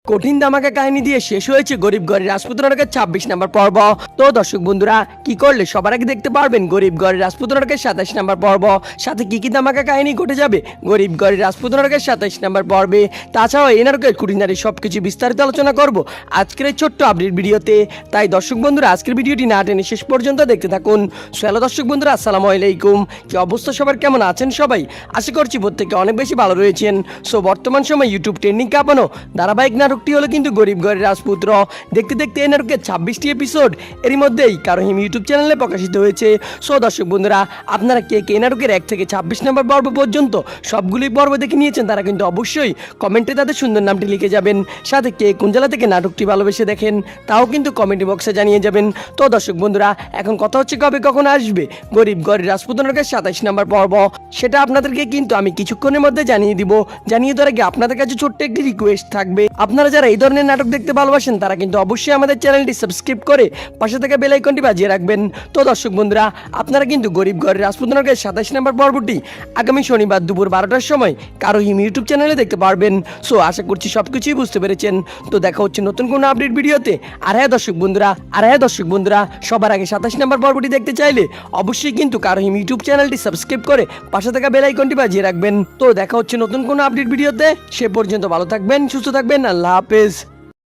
কঠিন ধামাকা কাহিনী দিয়ে শেষ হয়েছে গরিব ঘরের রাজপুত নাটকের 26 নম্বর পর্ব। তো দর্শক বন্ধুরা কি করলে সবার আগে দেখতে পারবেন গরিব ঘরের রাজপুত নাটকের 27 নম্বর পর্ব, সাথে কি ধামাকা কাহিনী ঘটে যাবে গরিব ঘরের রাজপুত নাটকের 27 নম্বর পর্বে। তাছাড়াও এই নাটকের খুঁটিনাটি সবকিছু বিস্তারিত আলোচনা করব আজকের এই ছোট্ট আপডেট ভিডিওতে। তাই দর্শক বন্ধুরা আজকের ভিডিওটি না টেনে শেষ পর্যন্ত দেখতে থাকুন। হ্যালো দর্শক বন্ধুরা, আসসালামু আলাইকুম। কি অবস্থা সবার, কেমন আছেন সবাই? আশা করছি প্রত্যেকে অনেক বেশি ভালো রয়েছেন। সো বর্তমান সময় ইউটিউব ট্রেন্ডিং কাঁপানো ধারাবাহিক নাটকটি হলো কিন্তু গরিব ঘরের রাজপুত্র। দেখতে দেখতে এই নাটকের 26টি এপিসোড এরই মধ্যেই কারোহিম ইউটিউব চ্যানেলে প্রকাশিত হয়েছে। সো দর্শক বন্ধুরা আপনারা কে কে নাটকের 1 থেকে 26 নম্বর পর্ব পর্যন্ত সবগুলি পর্ব দেখে নিয়েছেন তারা কিন্তু অবশ্যই কমেন্টে তাদের সুন্দর নামটি লিখে যাবেন। সাথে কে কোন জেলা থেকে নাটকটি ভালোবেসে দেখেন তাও কিন্তু কমেন্ট বক্সে জানিয়ে যাবেন। তো দর্শক বন্ধুরা এখন কথা হচ্ছে কবে কখন আসবে গরিব ঘরের রাজপুত নাটকের 27 নম্বর পর্ব, সেটা আপনাদেরকে কিন্তু আমি কিছুক্ষণের মধ্যে জানিয়ে দিব। জানিয়ে দেওয়ার আগে আপনাদের কাছে ছোট্ট একটি রিকোয়েস্ট থাকবে, আপনারা যারা এই ধরনের নাটক দেখতে ভালোবাসেন তারা কিন্তু অবশ্যই আমাদের চ্যানেলটি সাবস্ক্রাইব করে পাশে থাকা বেল আইকনটি বাজিয়ে রাখবেন। তো দর্শক বন্ধুরা আপনারা কিন্তু গরিব ঘরের রাজপুত নাটকের 27 নম্বর পর্বটি আগামী শনিবার দুপুর 12টার সময় কারোহিম ইউটিউব চ্যানেলে দেখতে পারবেন। সো আশা করছি সবকিছুই বুঝতে পেরেছেন। তো দেখা হচ্ছে নতুন কোনো আপডেট ভিডিওতে। আর হ্যাঁ দর্শক বন্ধুরা সবার আগে 27 নম্বর পর্বটি দেখতে চাইলে অবশ্যই কিন্তু কারোহিম ইউটিউব চ্যানেলটি সাবস্ক্রাইব করে পাশে থাকা বেল আইকনটি বাজিয়ে রাখবেন। তো দেখা হচ্ছে নতুন কোনো আপডেট ভিডিওতে। সে পর্যন্ত ভালো থাকবেন, সুস্থ থাকবেন, আল্লাহ হাফেজ।